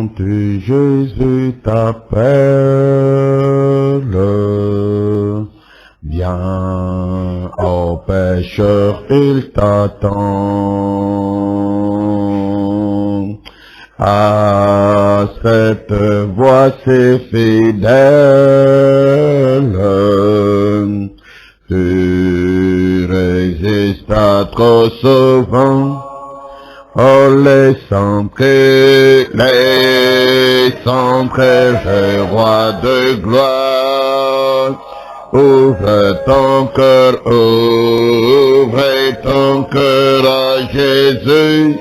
tu, Jésus t'appelle. Viens, ô pécheur, il t'attend. À cette voix si fidèle, tu résistes trop souvent. Oh, les centrés, le roi de gloire, ouvre ton cœur à Jésus.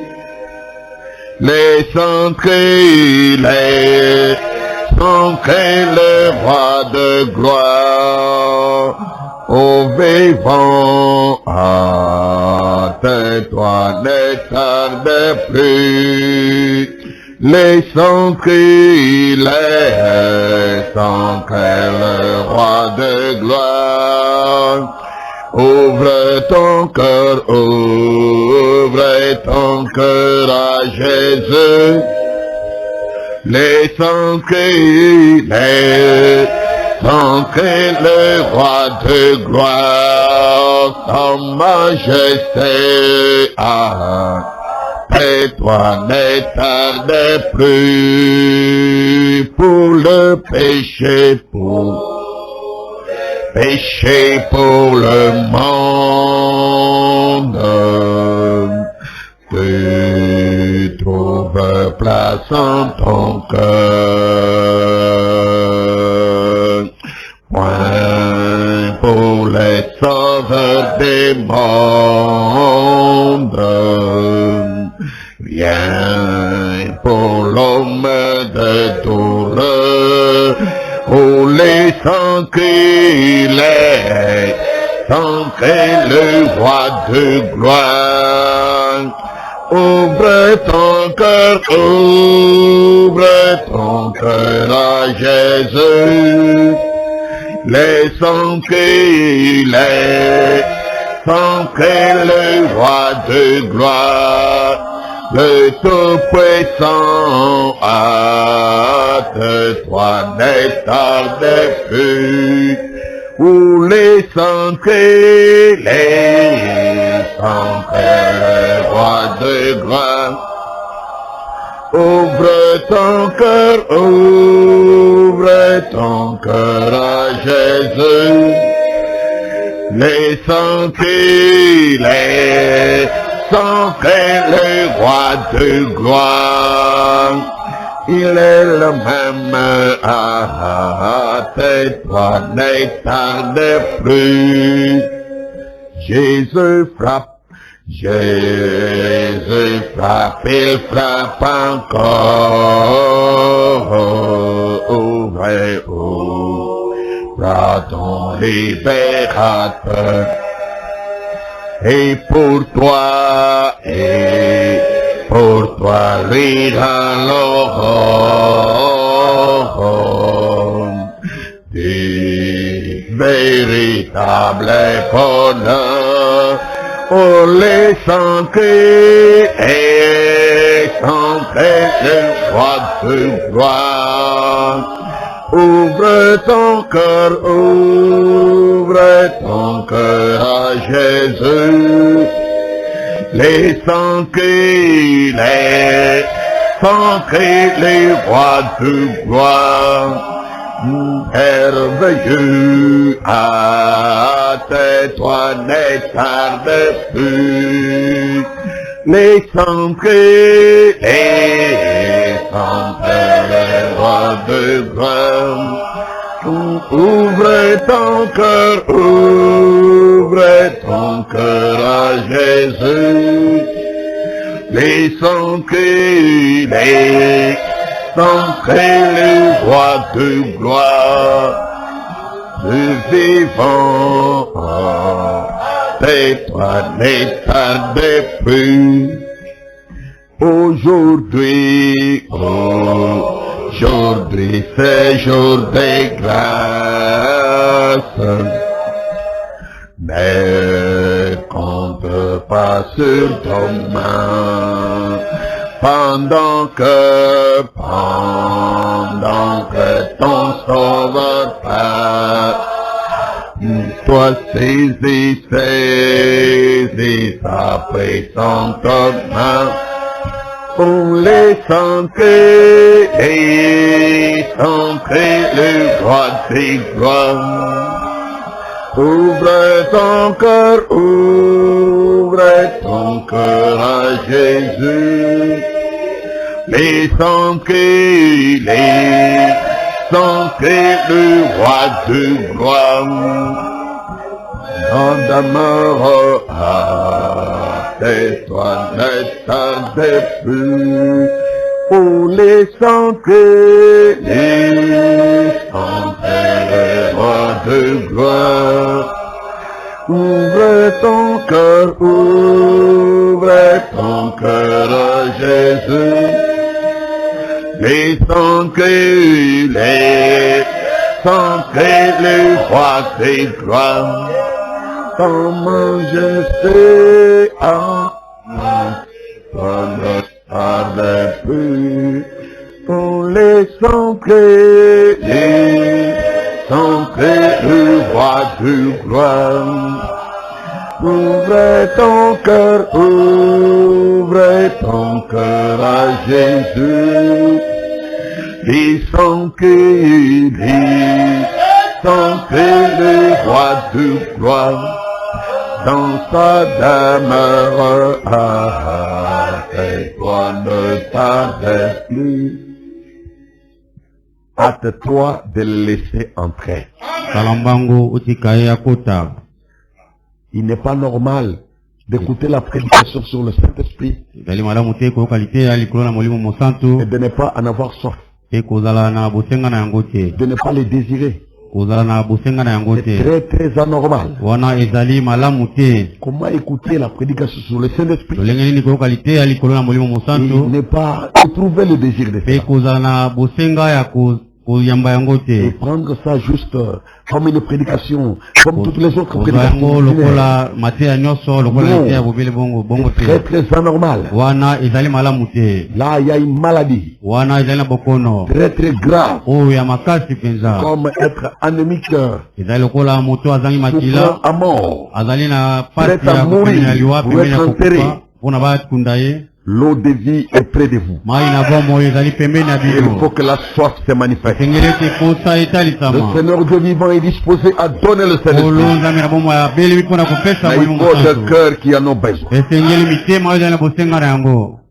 Les centrés, le roi de gloire, au vivant, hâte-toi, ne tarde plus. Les centrés, le roi de gloire, ouvre ton cœur à Jésus. Les centrés, le roi de gloire, en majesté, hâte-toi, ne tarde plus pour le péché, pour le monde. Tu trouves place en ton cœur. Point pour les sauveurs des mondes. Rien pour l'homme de douleur. Pour les sancrés, le roi de gloire. Ouvre ton cœur à Jésus. Les sancrés, le roi de gloire. Le Tout-Puissant, hâte-toi, ne tarde plus. Pour les sancrés, le roi de gloire. Ouvre ton cœur à Jésus. Les sancrés, le roi de gloire. Il est le même, hâte-toi, ne tarde plus. Jésus frappe, il frappe encore. Ouvre ton libérateur. Et pour toi, rira l'aurore du véritable bonheur. Oh, les sancrés, le roi de gloire. Ouvre ton cœur à Jésus. Les sancrés, les rois de gloire. Merveilleux, hâte-toi, ne tarde plus. Les sancrés, les rois de gloire. Ouvre ton cœur à Jésus. Les sancrés, le roi de gloire. Le vivant, tais-toi, ne tarde plus. Aujourd'hui, c'est jour de grâce. Ne compte pas sur ton main. pendant que ton sauveur passe, toi saisis sa puissante main, pour les centrer le roi des gloires. Ouvre ton cœur à Jésus, les centrer le roi de gloire. En demeure à tais-toi, ne tarde plus, pour les centrer le roi de gloire. Ouvre ton cœur à Jésus, les centrer le roi des gloires. Ton majesté toi ne tarde plus, pour les centrer le roi de gloire. Ouvre ton cœur à Jésus, et centrer le roi de gloire. Dans sa demeure, toi ne tarde plus. Hâte-toi de le laisser entrer. Il n'est pas normal d'écouter la prédication sur le Saint-Esprit et de ne pas en avoir soif, de ne pas les désirer. C'est très très anormal. Comment écouter la prédication sur le Saint-Esprit et ne pas éprouver le désir de faire et prendre ça juste comme une prédication, comme toutes les autres prédications. C'est très très anormal. Là il y a une maladie très très grave, comme être anémique, souffrant à mort, prêt à mourir pour être enterré. L'eau de vie est près de vous. Il faut que la soif se manifeste. Le Seigneur Dieu vivant est disposé à donner le Saint-Esprit. Mais il faut de cœur qui en ont besoin.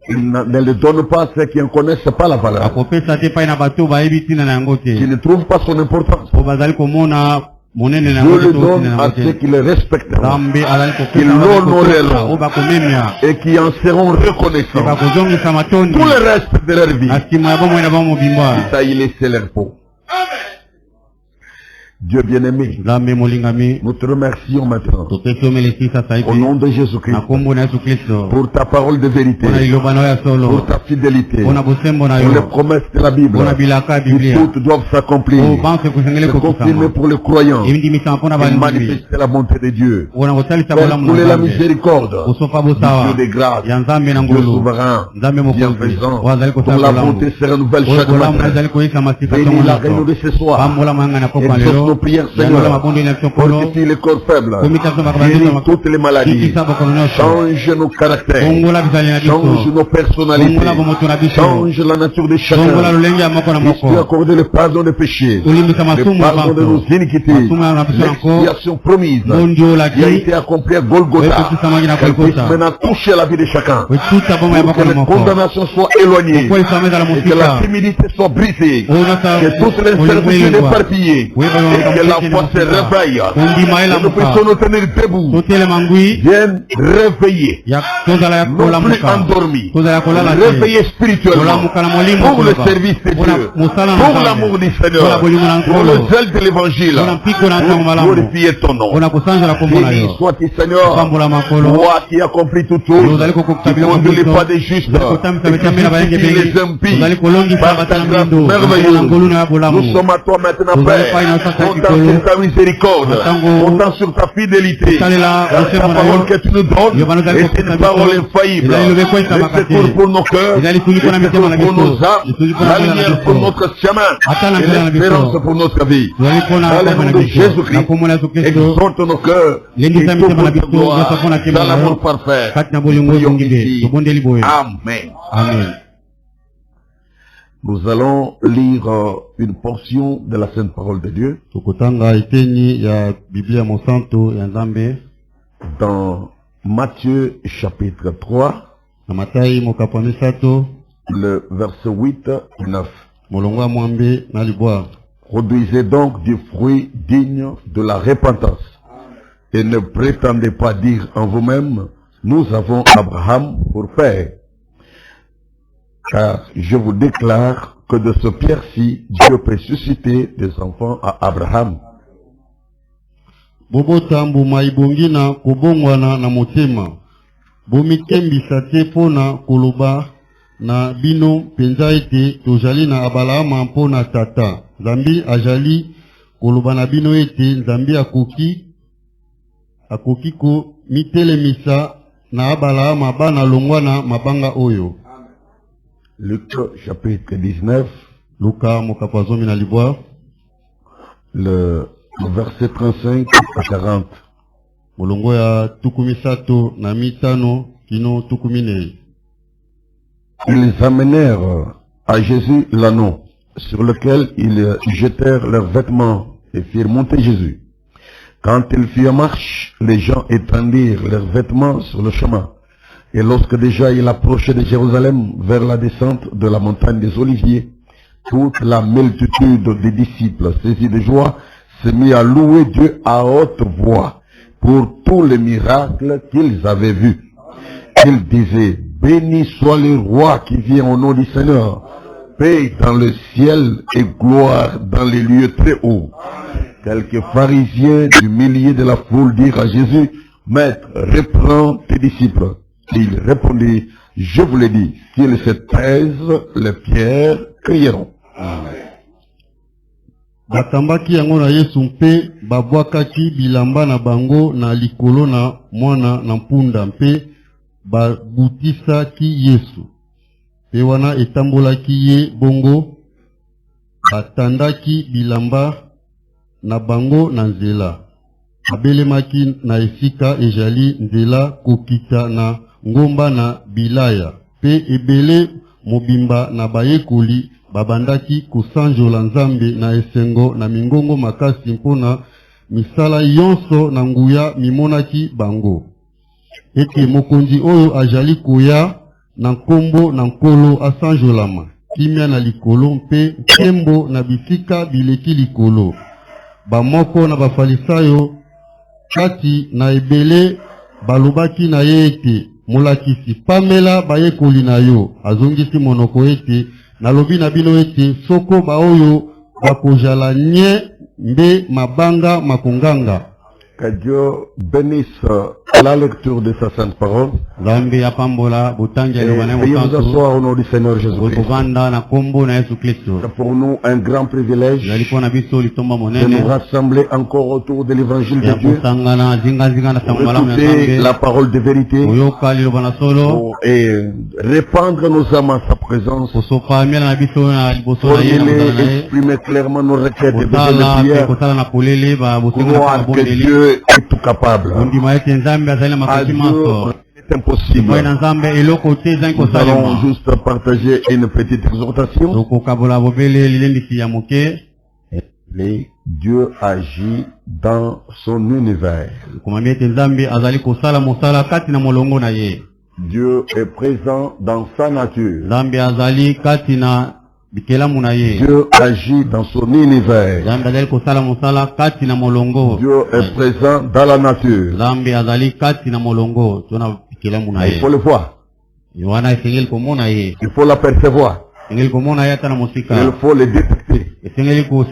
Il ne le donne pas à ceux qui ne connaissent pas la valeur, qui ne trouvent pas son importance. Dieu le donne à ceux qui le respecteront, qui l'honoreront et qui en seront reconnaissants tout le reste de leur vie. Ça y laisser leur peau. Dieu bien-aimé, nous te remercions maintenant au nom de Jésus-Christ pour ta parole de vérité, pour ta fidélité, pour les promesses de la Bible, qui toutes doivent s'accomplir. C'est confirmé pour les croyants et manifester la bonté de Dieu. Couler la miséricorde, Dieu des grâces, Dieu souverain, bienfaisant, dont la bonté se renouvelle chaque matin. Bénis la reine de ce soir. Nos prières, Seigneur, fortifie les corps faibles, guéris toutes les maladies, change nos caractères, change nos personnalités, change la nature de chacun, puisses-tu accorder le pardon des péchés, le pardon de nos iniquités, l'expiation promise qui a été accomplie à Golgotha, qu'elle puisse maintenant toucher la vie de chacun, pour que les condamnations soient éloignées, et que la timidité soit brisée, que toutes les incertitudes éparpillées, et que la foi se réveille, que nous puissions nous tenir debout, viennent réveiller, non plus endormis, réveiller spirituellement, pour le service de Dieu, pour l'amour du Seigneur, pour le zèle de l'évangile, pour glorifier ton nom. Béni soit-il Seigneur, toi qui accomplis tout chose, qui conduis les pas des justes, et qui justifie les impies, par ta grâce merveilleuse. Nous sommes à toi maintenant, Père. comptant sur ta miséricorde, comptant sur ta fidélité. Ta parole que tu nous donnes est une parole infaillible. Le secours pour nos cœurs, le secours pour nos âmes, la lumière pour notre chemin et l'espérance pour notre vie. Dans le nom de Jésus-Christ, exhorte nos cœurs et tout pour ta gloire dans l'amour parfait. Prions ici. Amen. Amen. Nous allons lire une portion de la Sainte Parole de Dieu dans Matthieu chapitre 3, le verset 8 et 9. Produisez donc du fruit digne de la repentance et ne prétendez pas dire en vous-même, nous avons Abraham pour père. Car je vous déclare que de ce pierre-ci, Dieu peut susciter des enfants à Abraham. Bobotambu maibongina kubongwana na motema. Bomikembisa te pona koloba na bino penza ete tojali na Abalahama mpona tata. Nzambi ajali koloba na bino ete Nzambi akoki ko mitelemisa na Abalahama bana longwana mabanga oyo. Luc chapitre 19, le verset 35 à 40. Ils amenèrent à Jésus l'anneau, sur lequel ils jetèrent leurs vêtements et firent monter Jésus. Quand il fut en marche, les gens étendirent leurs vêtements sur le chemin. Et lorsque déjà il approchait de Jérusalem vers la descente de la montagne des Oliviers, toute la multitude des disciples, saisis de joie, se mit à louer Dieu à haute voix pour tous les miracles qu'ils avaient vus. Ils disaient, béni soit le roi qui vient au nom du Seigneur, paix dans le ciel et gloire dans les lieux très hauts. Quelques pharisiens du milieu de la foule dirent à Jésus, Maître, reprends tes disciples. Il répondit, je vous l'ai dit, s'ils se taisent, les pierres crieront. Batambaki yango na Yesu mpe babwakaki bilamba na bango na likolo na mwana na mpunda mpe babutisaki Yesu. Pe wana etambolaki ye bongo batandaki bilamba na bango na nzela. Abelemaki na esika ejali nzela kokita na ngomba na bilaya. Pe ebele mobimba na bayekoli babandaki kosanjola Nzambe na esengo na mingongo makasi mpona misala yonso na nguya mimonaki bango. Ete mokonzi oyo ajali koya na nkombo na nkolo asanjolama. Kimia na likolo mpe nkembo na bisika bileki likolo. Bamoko na bafalisayo kati na ebele balobaki na ye ete molakisi pamela bayekoli na yo. Azongisi monoko ete nalobi na bino ete soko baoyo bakozala nye mbe mabanga makonganga. Que Dieu bénisse la lecture de sa sainte parole. Veuillez vous asseoir au nom du Seigneur Jésus-Christ. C'est pour nous un grand privilège de nous rassembler encore autour de l'évangile de Dieu, pour écouter la parole de vérité et répandre nos âmes à sa présence, formuler, exprimer clairement nos requêtes et besoins de prière. Croire que Dieu est tout capable. À Dieu, c'est impossible. Nous allons juste partager une petite exhortation. Dieu agit dans son univers. Dieu est présent dans sa nature. Dieu agit dans son univers. Dieu est présent dans la nature. Il faut le voir. Il faut l'apercevoir. Il faut le détecter. Il faut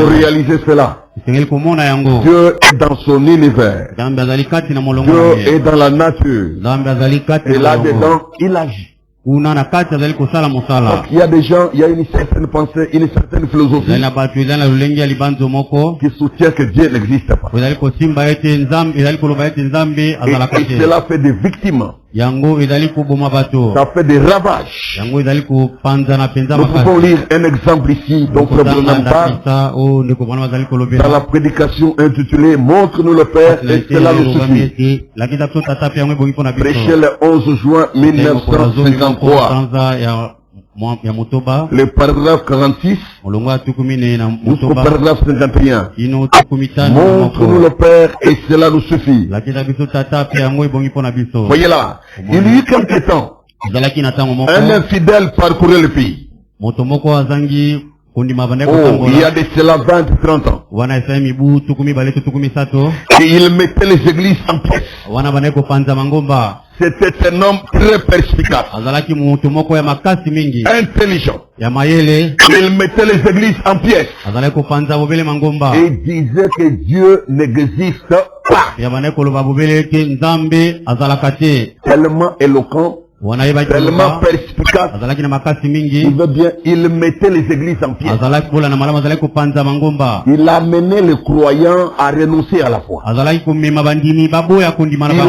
réaliser cela. Dieu est dans son univers. Dieu est dans la nature. Et là-dedans, il agit. Donc, il y a des gens, il y a une certaine pensée, une certaine philosophie qui soutient que Dieu n'existe pas. Et cela fait des victimes. Ça fait des ravages. Nous pouvons lire un exemple ici dont le Branham parle dans la prédication intitulée Montre-nous le Père et cela nous suffit. Prêché le 11 juin 1953. Le paragraphe 46 jusqu'au paragraphe 51. Montre-nous le Père et cela nous suffit. Voyez là, il y a eu quelque temps, un infidèle parcourait le pays. Oh, il y a de cela 20-30 ans. Et il mettait les églises en pièces. C'était un homme très perspicace, intelligent. Il mettait les églises en pièces. Et disait que Dieu n'existe pas. Tellement éloquent, tellement perspicace. Il mettait les églises en pièces. Il a mené les croyants à renoncer à la foi. Il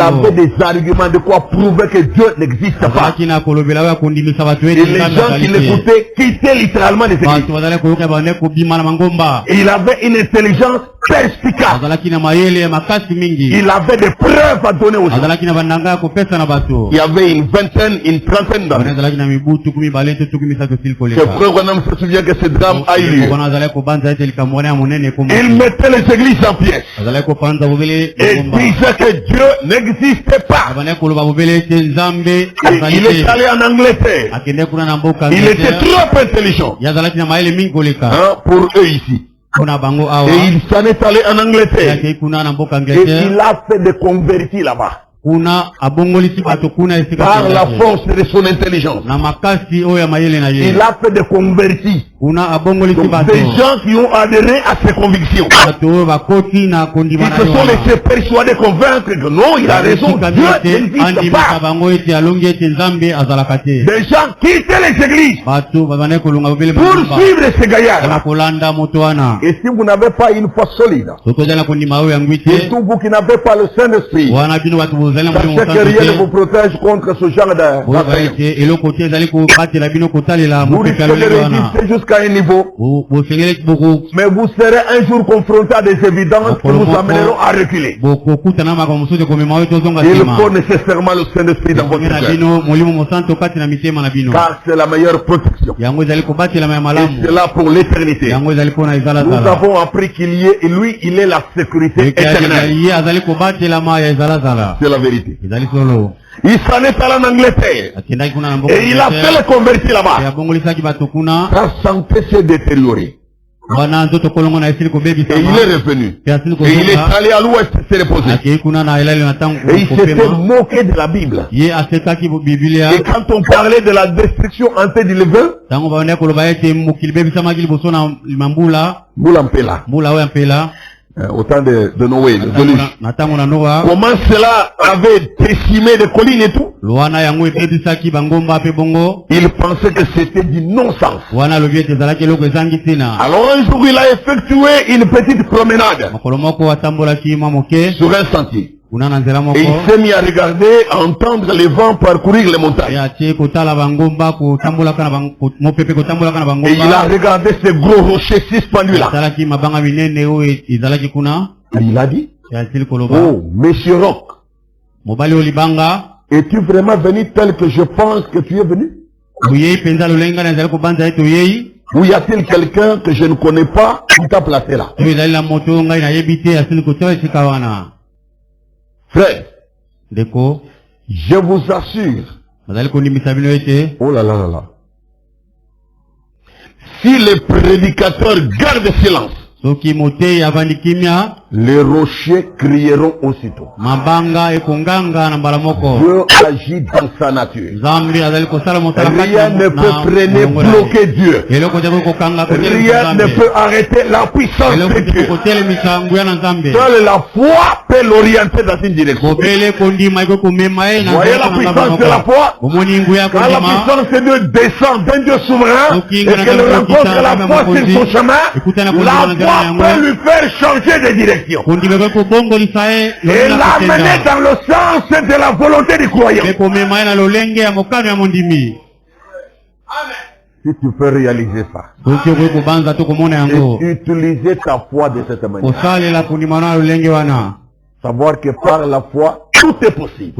avait des arguments de quoi prouver que Dieu n'existe pas. Et les gens qui l'écoutaient quittaient littéralement les églises. Il avait une intelligence perspicace. Il avait des preuves à donner aux gens. Il y avait une vingtaine, une trentaine d'années. Le frère Branham se souvient que ce drame a eu lieu. Il mettait les églises en pièces et disait que Dieu n'existait pas. Il est allé en Angleterre. Il était trop intelligent pour eux ici. Et il s'en est allé en Angleterre. Et il a fait des convertis là-bas. Par la force de son intelligence. Il a fait des convertis. Donc, des gens qui ont adhéré à ses convictions. Ils se sont laissés persuader, convaincre que non, il a raison, Dieu n'existe pas. Des gens quittaient les églises pour suivre ces gaillards. Et si vous n'avez pas une foi solide, et tout vous qui n'avez pas le Saint-Esprit, sachez que rien ne vous protège contre ce genre de... Vous risquez de résister jusqu'à un niveau, mais vous serez un jour confronté à des évidences qui vous amèneront à reculer. Il faut nécessairement le Saint-Esprit dans votre cœur, car c'est la meilleure protection. Et c'est là pour l'éternité. Nous avons appris qu'il y ait, lui, il est la sécurité éternelle. C'est la vérité. Il s'en est allé en Angleterre et il a fait le converti là-bas. Sa santé s'est détériorée. Et il est revenu. Et il est allé à l'ouest se reposer. Et il s'était moqué de la Bible. Et quand on parlait de la destruction antédiluvienne, au temps de Noé, comment cela avait décimé les collines et tout. Il pensait que c'était du non-sens. Alors un jour il a effectué une petite promenade sur un sentier. Et il s'est mis à regarder, à entendre les vents parcourir les montagnes. Et il a regardé ces gros rochers suspendus là. Et il a dit, oh, monsieur Rock, es-tu vraiment venu tel que je pense que tu es venu? Ou y a-t-il quelqu'un que je ne connais pas qui t'a placé là? Frère, je vous assure, oh là là là là, si les prédicateurs gardent silence, les rochers crieront aussitôt. Dieu agit dans sa nature. Rien ne peut freiner, bloquer Dieu. Rien ne peut arrêter la puissance de Dieu. Seule la foi peut l'orienter dans une direction. Voyez la puissance de la foi. Quand la puissance de Dieu descend d'un Dieu souverain et qu'elle rencontre la foi sur son chemin, la foi peut lui faire changer de direction et l'amener dans le sens de la volonté du croyant. Si tu peux réaliser ça et utiliser ta foi de cette manière, savoir que par la foi tout est possible.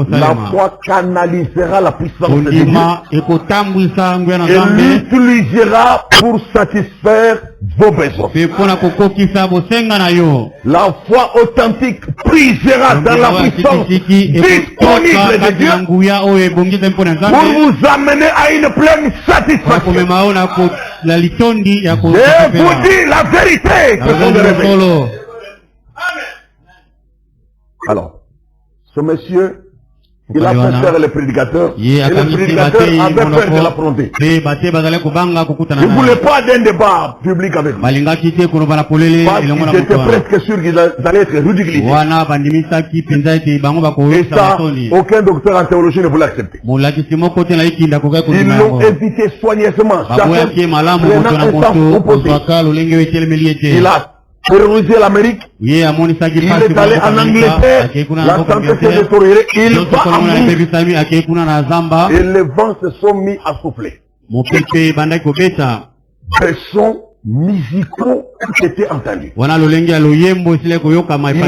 La foi canalisera la puissance de Dieu et l'utilisera pour satisfaire vos besoins. La foi authentique puisera dans la puissance disponible de Dieu pour vous amener à une pleine satisfaction. Je vous dis la vérité. Alors, ce monsieur, il a fait faire le prédicateur, et le prédicateur avait peur de l'affronter. Il ne voulait pas d'un débat public avec lui. Parce qu'il était presque sûr qu'ils allaient être ridiculisés. Et ça, aucun docteur en théologie ne voulait accepter. Ils l'ont invité soigneusement. Chacun prenant un sens opposé. Il a terrorisé l'Amérique, il est allé en Angleterre, la santé s'est détériorée, il va en Amérique. Et les vents se sont mis à souffler. Des sons musicaux qui étaient entendus. Il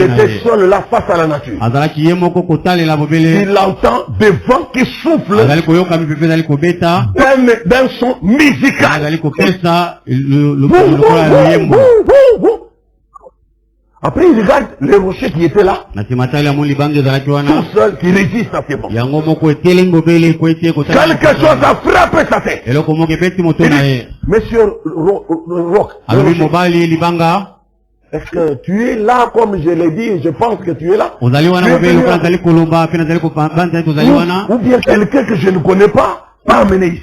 était seul là face à la nature. Il entend des vents qui soufflent d'un son musical. Après, il regarde les rochers qui étaient là. Tout seul qui résiste à ces vents. Quelque chose a frappé sa tête. Il dit, Monsieur Rock, est-ce que tu es là comme je l'ai dit? Je pense que tu es là. Ou bien quelqu'un que je ne connais pas, pas amené ici.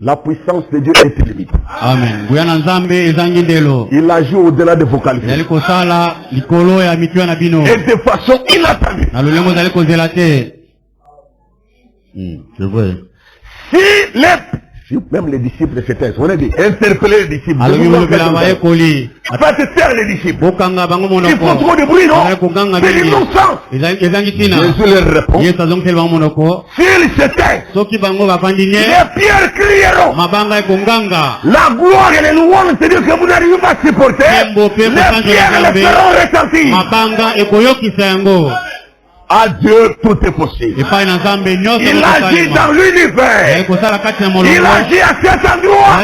La puissance de Dieu est illimitée. Amen. Il agit au-delà de vos calculs. Et de façon inattendue. C'est vrai. Si même les disciples s'étaient, on a dit, interpeller les disciples. Faites taire les disciples. Ils font trop de bruit, non? C'est l'innocence. Jésus leur répond. S'ils s'étaient, les pierres crieront. La gloire et les louanges, c'est-à-dire que vous n'arrivez pas à supporter. Les pierres les feront retentir. À Dieu, tout est possible. Il agit dans l'univers. Il agit à cet endroit.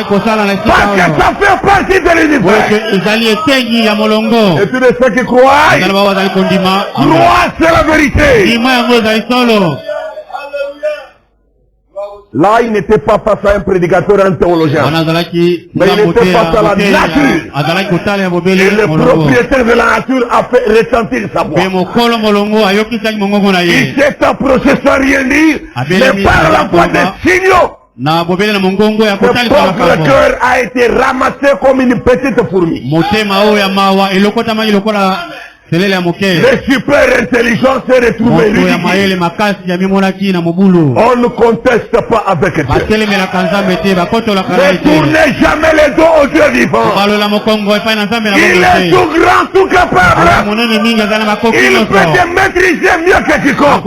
Parce que ça fait partie de l'univers. Et tous ceux qui croient, croient, c'est la vérité. Là, il n'était pas face à un prédicateur, un théologien. Mais il était face à la nature. Et le propriétaire de la nature a fait ressentir sa voix. Il s'est approché sans rien dire, mais par la voix des signaux. Le pauvre cœur a été ramassé comme une petite fourmi. Le super intelligent s'est retrouvé lui. On ne conteste pas avec Dieu. Ne tournez jamais les dos au Dieu vivant. Il est tout grand, tout capable. Il peut te maîtriser mieux que quiconque.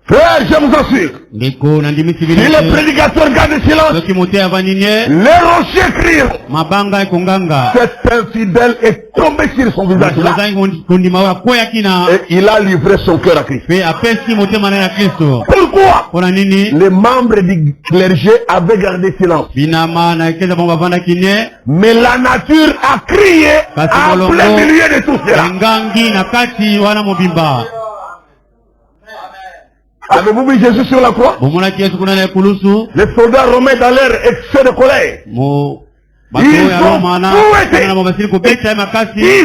Frère, je vous assure, si le prédicateur garde silence, les rochers crient. Cet infidèle est tombé sur son visage là. Et il a livré son cœur à Christ. Pourquoi? Les membres du clergé avaient gardé silence. Mais la nature a crié en plein milieu de tout cela. Avez-vous vu Jésus sur la croix? Les soldats romains dans leur excès de colère. Ils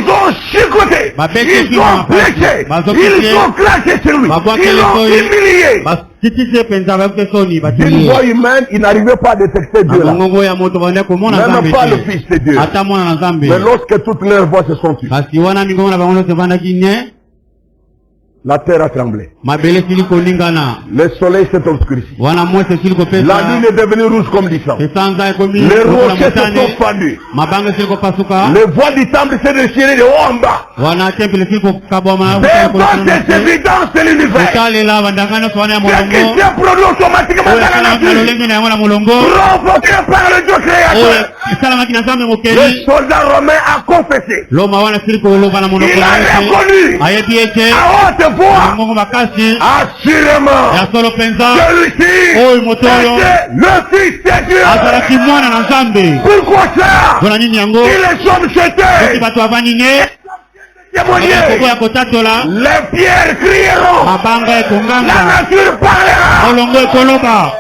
ont chicoté, ils ont blessé, ils ont craché sur lui, ils l'ont humilié. D'une voix humaine, ils n'arrivaient pas à détecter Dieu là. Même pas le Fils de Dieu. Mais lorsque toutes leurs voix se sont tues, la terre a tremblé. Le soleil s'est obscurci. La lune est devenue rouge comme du sang. Les rochers se sont fendus. Les voiles du temple s'est déchiré de haut en bas. Devant ces évidences de l'univers, ce qui s'est produit automatiquement dans la nature, provoqué par le Dieu créateur. Le soldat romain a confessé. Il a reconnu à haute voix, assurément, celui-ci était le Fils de Dieu. Pourquoi ça? Et les hommes jetaient. Les pierres crieront. La nature parlera.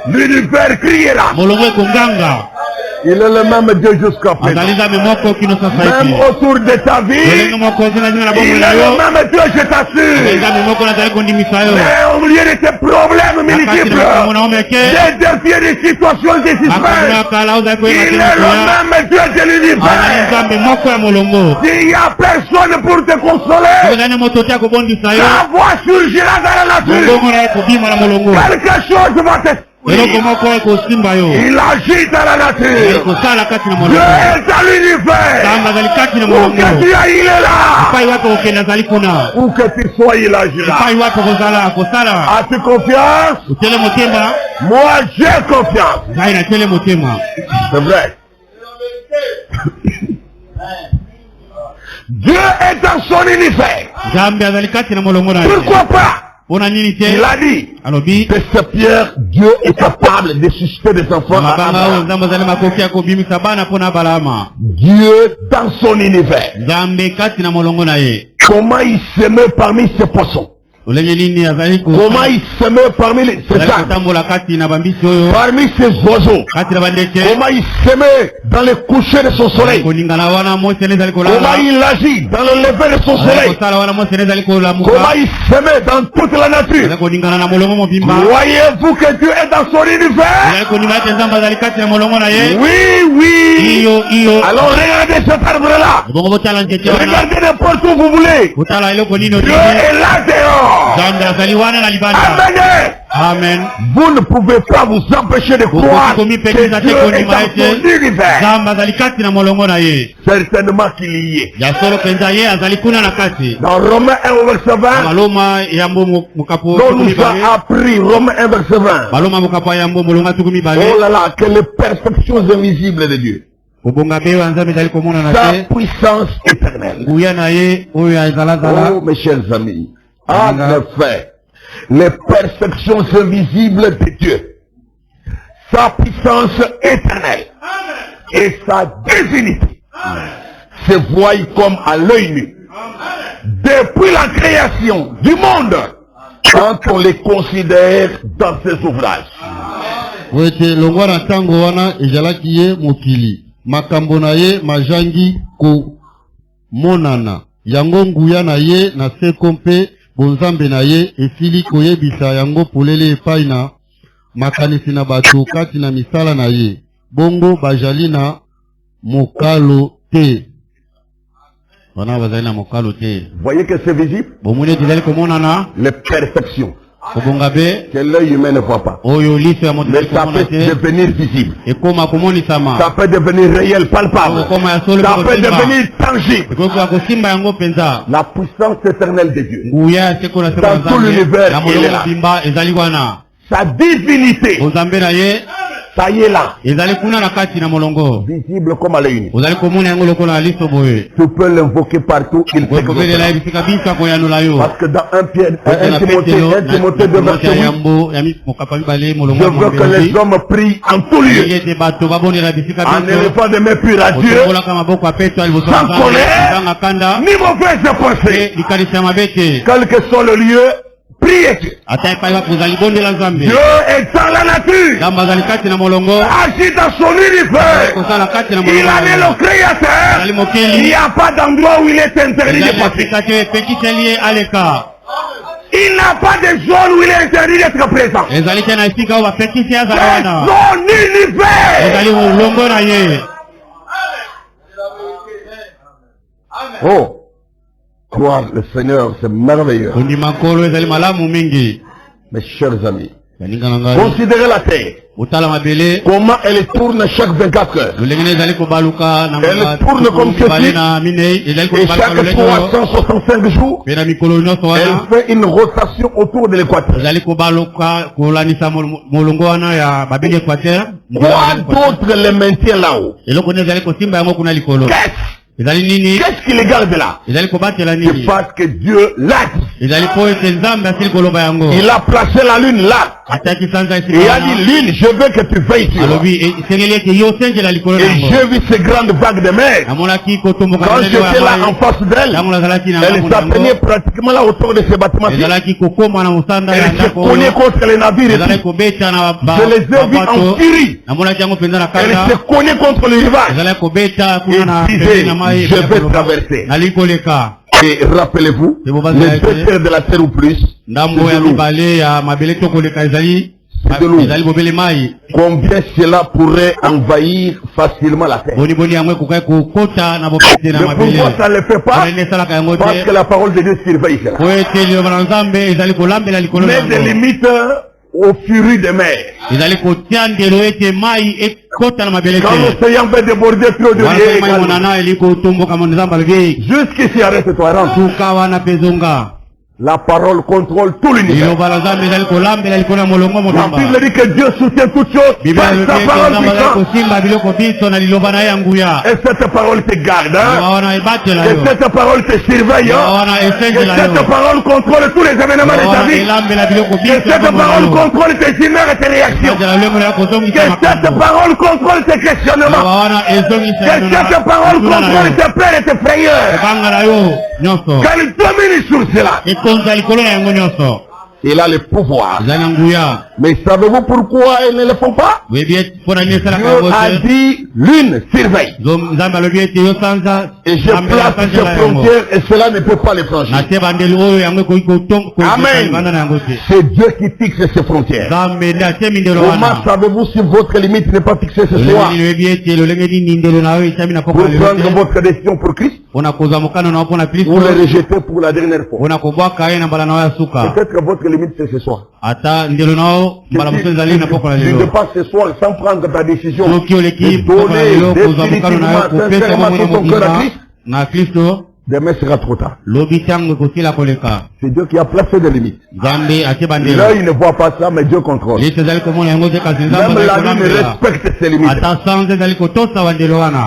L'univers criera. Il est le même Dieu jusqu'à présent. Même autour de ta vie, il est le même Dieu, je t'assure. Mais au milieu de tes problèmes multiples, des défis, des situations désespérées, il est le même Dieu de l'univers. S'il n'y a personne pour te consoler, ta voix surgira dans la nature. Quelque chose va te... Il agit dans la nature. Dieu est dans l'univers. Où que tu ailles, il est là. Où que tu sois, il agira. As-tu confiance? Moi, j'ai confiance. C'est vrai. Dieu est dans son univers. Pourquoi pas? Il a dit que cette pierre, Dieu est capable de susciter des enfants à Abraham. Dieu dans son univers. Comment il s'aimait parmi ses poissons? Comment il s'aimait parmi ces arbres, parmi ces oiseaux? Comment il s'aimait dans le coucher de son soleil? Comment il agit dans le lever de son soleil? Comment il s'aimait dans toute la nature? Voyez-vous que Dieu est dans son univers? Oui, oui. Alors regardez cet arbre-là. Regardez n'importe où vous voulez. Dieu est là dehors. Amen. Vous ne pouvez pas vous empêcher de croire que Dieu est dans son univers. Certainement qu'il y est. Dans Romains 1 verset 20, on nous a appris, Romains 1 verset 20. Oh là là, quelle perfection invisible de Dieu. Sa puissance éternelle. Oh mes chers amis. En effet, les perfections invisibles de Dieu, sa puissance éternelle et sa divinité se voient comme à l'œil nu. Depuis la création du monde, quand on les considère dans ses ouvrages. Bonzambe na ye esili koyebisa yango polele epai na makanisi na bato kati na misala na ye bongo bajali na mokalo te. Voyez que c'est visible. Les perfections que l'œil humain ne voit pas. Mais ça peut devenir visible. Ça peut devenir réel, palpable. Ça peut devenir tangible. La puissance éternelle de Dieu. Dans tout l'univers, il est là. Sa divinité. Ça y est là. Visible comme à l'œil nu. Tu peux l'invoquer partout. Il fait parce que dans 1 Timothée 2 verset 8, je veux que les hommes prient en tout lieu, en n'élevant des mains pures à Dieu, sans colère, ni mauvaise pensée. Quel que soit le lieu, prie Dieu. Dieu est dans la nature. Agit dans son univers. Il en est le créateur. Il n'y a pas d'endroit où il est interdit de passer. Il n'a pas de zone où il est interdit d'être présent. C'est son univers. Oh, croire le Seigneur, c'est merveilleux. Mes chers amis, considérez la terre. Comment elle tourne chaque 24 heures. Elle tourne comme ceci. Et chaque fois 165 jours, elle fait une rotation autour de l'équateur. Quoi d'autre les maintient là-haut? Qu'est-ce qui les garde là? C'est parce que Dieu l'a dit. Il a placé la lune là. Et il a dit, lune, je veux que tu veilles sur moi. Et j'ai vu ces grandes vagues de mer. Quand j'étais là en face d'elle, elle s'atteignait pratiquement là autour de ces bâtiments. Elle se cognait contre les navires et tout. Je les ai vus en Syrie. Elle se cognait contre le rivage. Et disait, je vais traverser. Et rappelez-vous, les 2 terres de la terre ou plus, c'est de l'eau. Combien cela pourrait envahir facilement la terre? Mais pourquoi ça ne le fait pas? Parce que la parole de Dieu surveille cela. Mais des limites au furie des mers. Quand l'océan peut déborder trop de liens, jusqu'ici arrête-toi, rentre. La parole contrôle tout l'univers. La Bible dit que Dieu soutient toutes choses par sa parole puissante. Et cette parole te garde. Et cette parole te surveille. Et cette parole contrôle tous les événements de ta vie. Et cette parole contrôle tes humeurs et tes réactions. Que cette parole contrôle tes questionnements. Que cette parole contrôle tes peurs et tes frayeurs. Qu'elle domine sur cela. Il a le pouvoir. Mais savez-vous pourquoi ils ne le font pas? Dieu a dit l'une surveille. Et je place ces frontières et cela ne peut pas les franchir. Amen. C'est Dieu qui fixe ces frontières. Comment savez-vous si votre limite n'est pas fixée ce soir? Pour prendre votre décision pour Christ ou le rejeter pour la dernière fois? Peut-être que votre limite c'est ce soir. Tu ne pas ce soir sans prendre ta décision de donner définitivement sincèrement tout ton cœur à Christ. Demain sera trop tard. C'est Dieu qui a placé des limites. L'œil ne voit pas ça, mais Dieu contrôle. Même la lune respecte ses limites.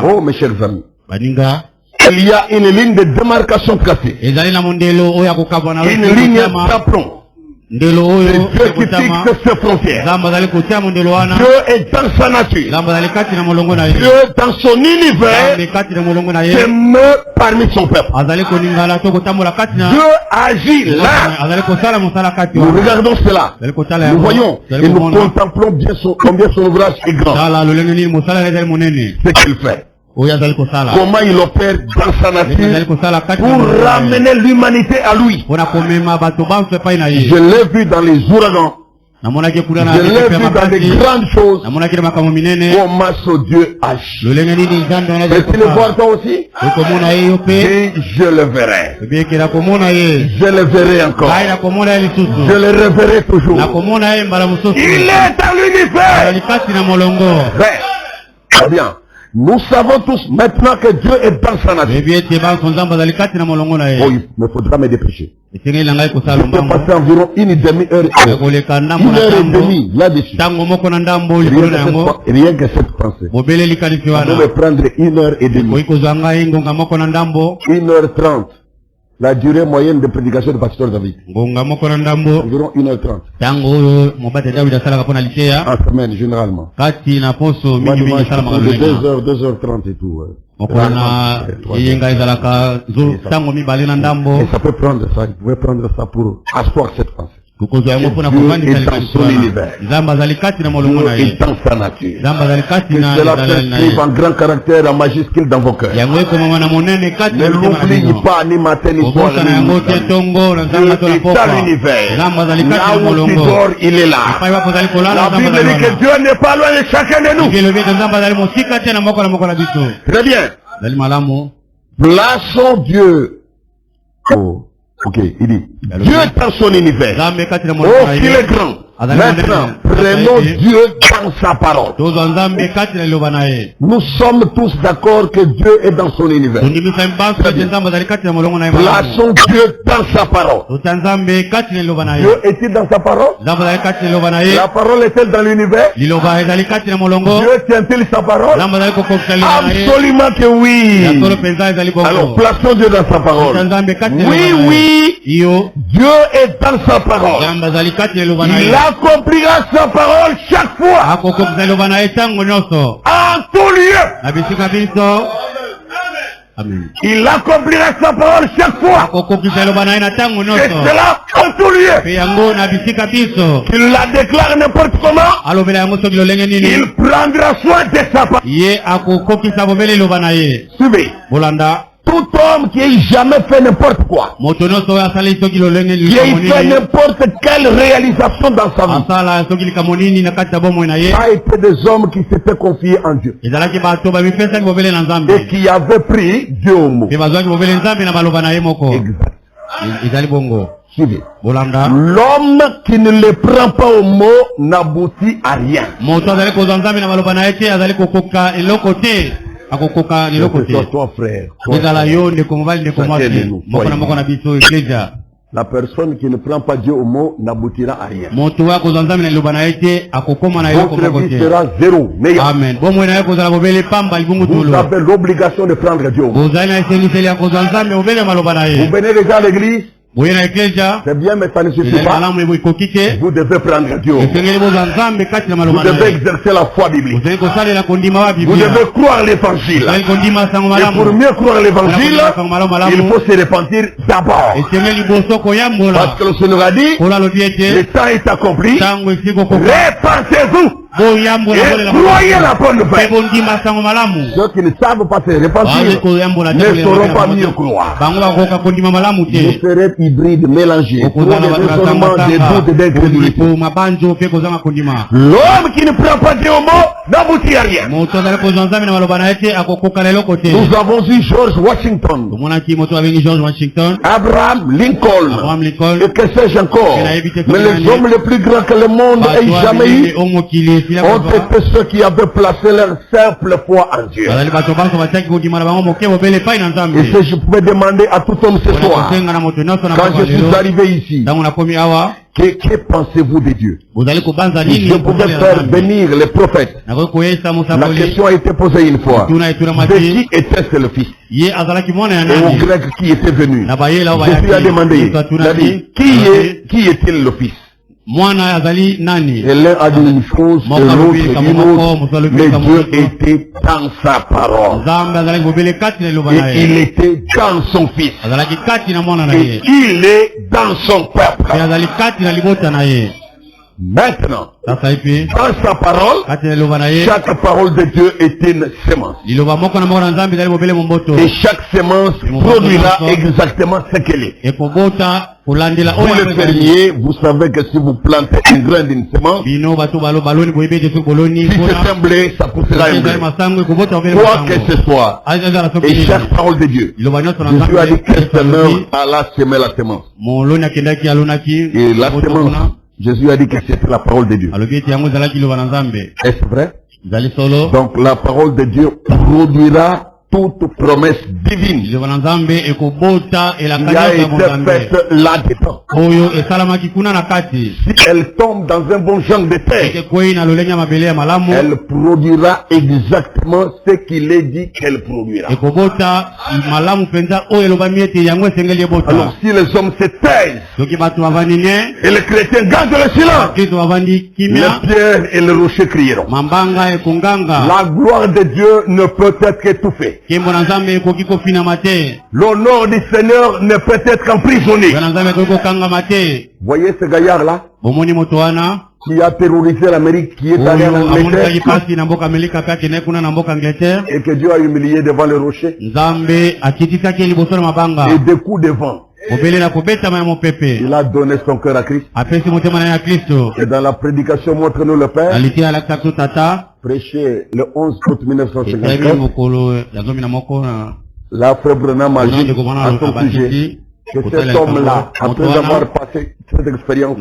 Oh mes chers amis, il y a une ligne de démarcation tracée. Une ligne d'aplomb. C'est Dieu qui fixe ses frontières. Dieu est dans sa nature. Dieu dans son univers demeure parmi son peuple. Dieu agit là. Nous regardons cela. Nous voyons et nous contemplons bien combien son ouvrage est grand. Ce qu'il fait. Comment il opère dans sa nature pour ramener l'humanité à lui. Je l'ai vu dans les ouragans. Je l'ai vu dans des grandes choses. Comment ce Dieu agit. Est-il le voir toi aussi? Et je le verrai. Je le verrai encore. Je le reverrai toujours. Il est dans l'univers. Très bien. Nous savons tous maintenant que Dieu est dans sa nature. Oh, il me faudra me dépêcher. Je peux passer environ une demi-heure, une heure et demie là-dessus. Rien que cette pensée. On peut me prendre une heure et demie. 1h30. La durée moyenne de prédication de pasteur David. Environ 1h30. En semaine, généralement. 2h30 et tout. Et ça peut prendre ça. Vous pouvez prendre ça pour asseoir cette pensée. Dieu est dans son univers. Dieu est dans sa nature. Que cela s'inscrive en grand caractère, en majuscule dans vos cœurs. Ne l'oubliez pas, ni matin ni soir. Dieu est dans l'univers. Là où tu dors, il est là. La Bible dit que Dieu n'est pas loin de chacun de nous. Très bien. Plaçons Dieu. Oh. Ok, il dit, Dieu est dans son univers. Oh, qu'il est grand. Maintenant, prenons Dieu dans sa parole. Nous sommes tous d'accord que Dieu est dans son univers. Plaçons Dieu dans sa parole. Dieu est-il dans sa parole? La parole est-elle dans l'univers? Dieu tient-il sa parole? Absolument que oui. Alors, plaçons Dieu dans sa parole. Oui, oui. Dieu est dans sa parole. Il accomplira sa parole chaque fois. En tout lieu. Il accomplira sa parole chaque fois. Et cela en tout lieu. Il la déclare n'importe comment. Il prendra soin de sa parole. Suivez. Tout homme qui ait jamais fait n'importe quoi, qui ait fait n'importe quelle réalisation dans sa vie, a été des hommes qui s'étaient confiés en Dieu et qui avaient pris Dieu au mot. Exact. Suivez. L'homme qui ne le prend pas au mot n'aboutit à rien. Toi, frère. La personne qui ne prend pas Dieu au mot n'aboutira à rien. Votre vie sera zéro. Amen. Vous avez l'obligation de prendre Dieu au mot. Vous venez déjà à l'église. C'est bien, mais ça ne suffit pas. Vous devez prendre Dieu. Vous devez exercer la foi biblique. Vous devez croire l'évangile. Et pour mieux croire l'évangile, il faut se repentir d'abord. Parce que le Seigneur a dit, le temps est accompli. Répentez-vous. Et croyez la bonne nouvelle. Ceux qui ne savent pas se repentir ne sauront pas mieux croire. Vous serez hybride, mélangé. Pour des raisonnements, des doutes, d'incrédulité. L'homme qui ne prend pas Dieu au mot n'aboutit à rien. Nous avons eu George Washington, Abraham Lincoln, et que sais-je encore. Mais les hommes les plus grands que le monde ait jamais eu ont été ceux qui avaient placé leur simple foi en Dieu. Et si je pouvais demander à tout homme ce soir, quand je suis arrivé ici, que pensez-vous de Dieu? Je pouvais faire venir les prophètes. La question a été posée une fois. De qui était-ce le Fils? Et au grec qui était venu, Jésus a demandé, qui est-il le Fils? Et l'un a dit une chose, et l'autre une autre, mais Dieu était dans sa parole. Et il était dans son Fils. Et il est dans son peuple. Maintenant, dans sa parole, chaque parole de Dieu est une semence. Et chaque semence produira exactement ce qu'elle est. Vous le fermier, vous savez que si vous plantez un grain d'une semence, si c'est un blé, ça poussera un blé. Quoi que ce soit. Et chaque parole de Dieu. Jésus a dit que le Seigneur alla semer la semence. Et la semence, Jésus a dit que c'était la parole de Dieu. Est-ce vrai? Donc la parole de Dieu produira toute promesse divine qui a été faite là-dedans. Si elle tombe dans un bon champ de terre, elle produira exactement ce qu'il est dit qu'elle produira. Alors si les hommes se taisent et les chrétiens gardent le silence, les pierres et les rochers crieront. La gloire de Dieu ne peut être étouffée. L'honneur du Seigneur ne peut être emprisonné. Voyez ce gaillard-là qui a terrorisé l'Amérique, qui est allé en Angleterre et que Dieu a humilié devant le rocher et des coups de vent. Il a donné son cœur à Christ. Et dans la prédication Montre-nous le Père, prêché le 11 août 1954, la frère Branham a dit à son sujet que cet homme-là, après avoir passé cette expérience,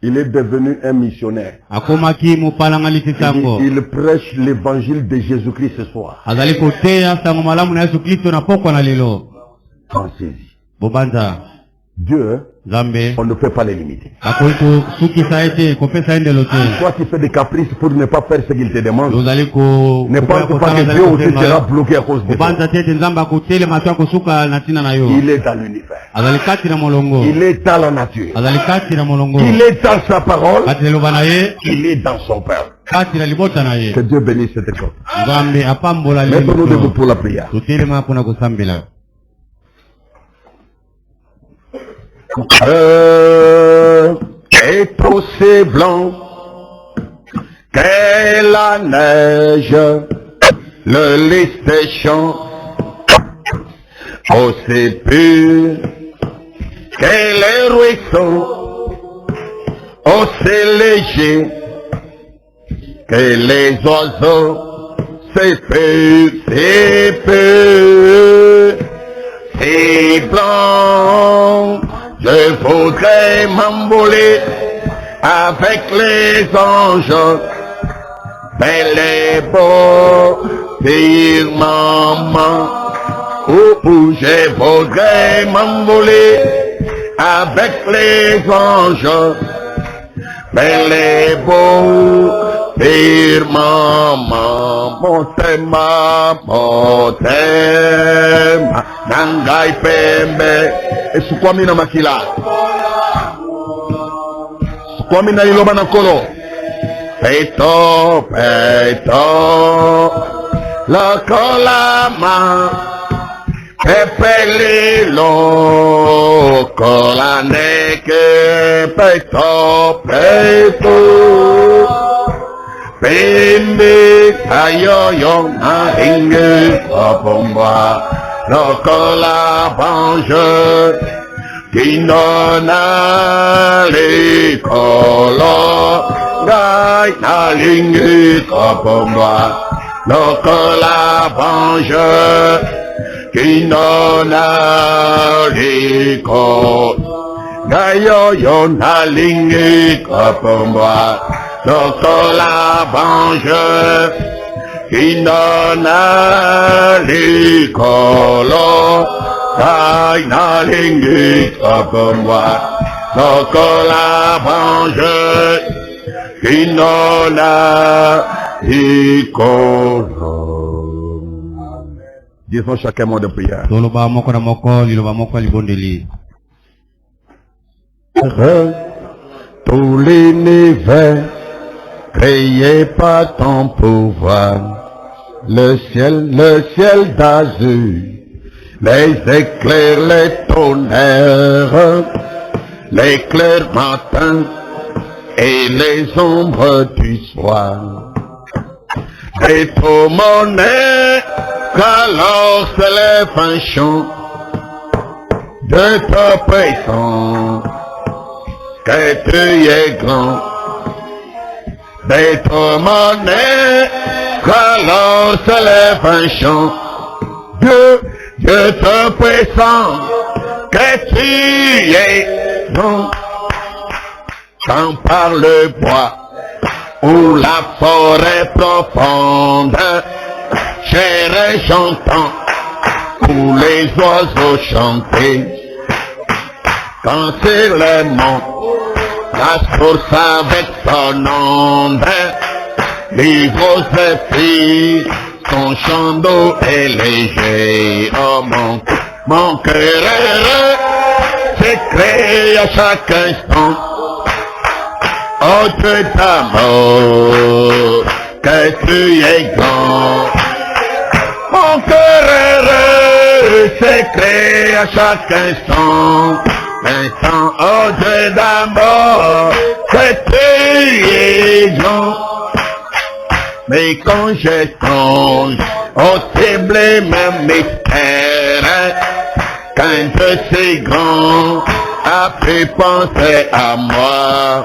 il est devenu un missionnaire. Il prêche l'évangile de Jésus-Christ ce soir. Pensez-y. Dieu, on ne peut pas les limiter. Toi qui fais des caprices pour ne pas faire ce qu'il te demande, ne pense pas que Dieu aussi sera bloqué à cause de toi. Il est dans l'univers. Il est dans la nature. Il est dans sa parole. Il est dans son peuple. Que Dieu bénisse cette école. Mettons-nous debout pour la prière. Est aussi blanc que la neige, le lys des champs, aussi pur que les ruisseaux, aussi léger que les oiseaux, c'est pur, c'est blanc. Je voudrais m'envoler avec les anges, bel et beau firmament. Je voudrais m'envoler avec les anges, bel et beau firmament. Motema, nangai pembe. Esukwami na makila. Sukwami na iloba na kolo. Peto, la kolama. Pepelilo, kolaneke. Peto. Pembe, ayoyo, na inge, opomba. Lokola bange, qui donne l'écolo, gai na lingi kopomba. Lokola bange, qui donne l'écolo, gai yo na lingi kopomba. Lokola bange, qui donne l'écolo, gai na lingi kopomba. Lokola bange, qui donne l'écolo. Disons chacun mot de prière. Tout l'univers créé par ton pouvoir, le ciel d'azur, les éclairs, les tonnerres, l'éclair matin et les ombres du soir. Et tout mon être, alors s'élève un chant de ta présence, que tu es grand. Et tout mon être, alors s'élève un chant, Dieu te présente, que tu es grand. Quand par le bois ou la forêt profonde, chérie, j'entends tous les oiseaux chanter. Quand sur le mont, la source avec son onde, livre ses filles, son chant d'eau est léger. Oh mon cœur s'écrie à chaque instant. Oh Dieu d'amour, que tu es grand, Mon cœur heureux s'écrie à chaque instant. Instant, oh Dieu d'amour, cette liaison. Mais quand je songe au sublime mystère, qu'un de ces grands a pu penser à moi,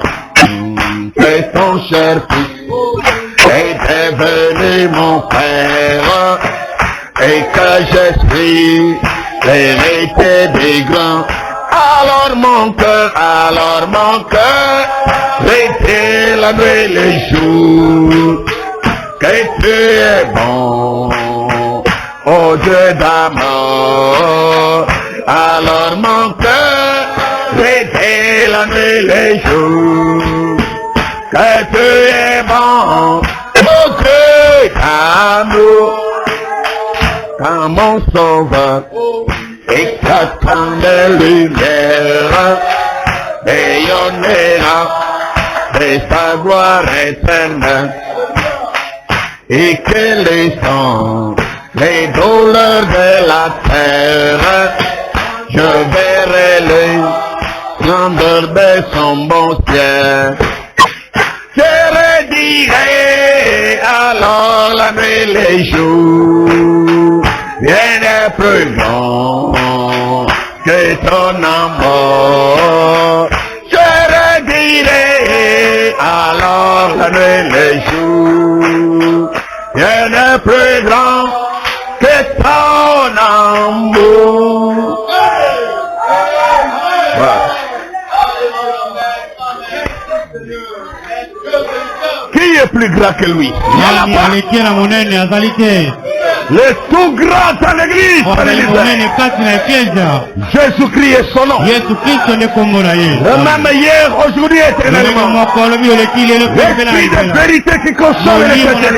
que son cher fils est devenu mon père, et que je suis l'héritier des grands. Alors mon cœur retient la nuit les jours, que tu es bon, ô Dieu d'amour. Alors mon cœur retient la nuit les jours, que tu es bon, ô Dieu d'amour. Quand mon sauveur éclatant de lumière rayonnera de sa gloire éternelle, et que les sons, les douleurs de la terre, je verrai les splendeurs de son bon ciel. Je redirai alors la nuit les jours, bien plus long que ton amour. Je redirai alors la nuit les jours, bien plus grand que ton amour. Qui est plus grand que lui? Le tout grand à l'église. Jésus-Christ est son nom. Le même hier, aujourd'hui, éternellement. L'esprit de vérité qui console les chrétiens.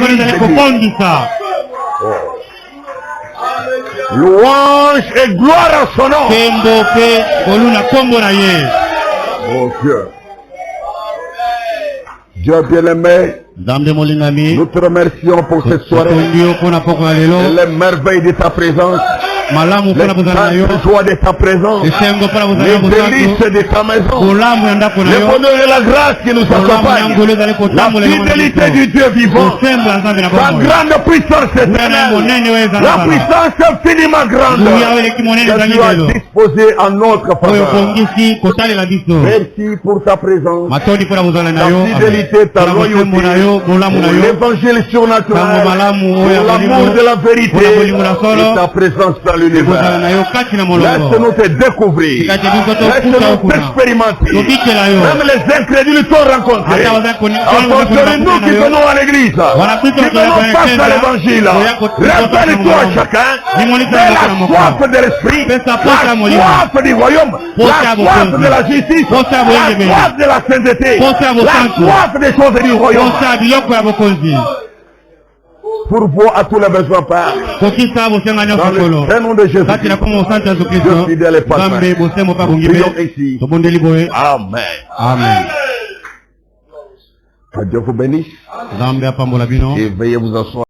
Louange et gloire à son nom. Mon Dieu. Dieu bien-aimé, nous te remercions pour cette soirée, les merveilles de ta présence, les joies de ta présence, les délices de ta maison, le bonheur et la grâce qui nous accompagnent, la fidélité du Dieu vivant, la grande puissance éternelle, la puissance infiniment grande que tu as disposée en notre faveur. Merci pour ta présence, ta fidélité, ta loyauté, l'évangile surnaturel, pour l'amour de la vérité et ta présence dans l'univers. Laisse-nous te découvrir, laisse-nous t'expérimenter. Même les incrédules t'ont rencontré. Rencontrez-nous qui venons à l'église, qui venons face à l'évangile. Rappelle-toi chacun de la soif de l'esprit, la soif du royaume, la soif de la justice, la soif de la sainteté, la soif des choses du royaume. Pourvois à tous les besoins, Père. Dans le nom de Jésus, Dieu fidèle et parfait. Prions ici. Amen. Amen. Que Dieu vous bénisse. Et veuillez vous asseoir.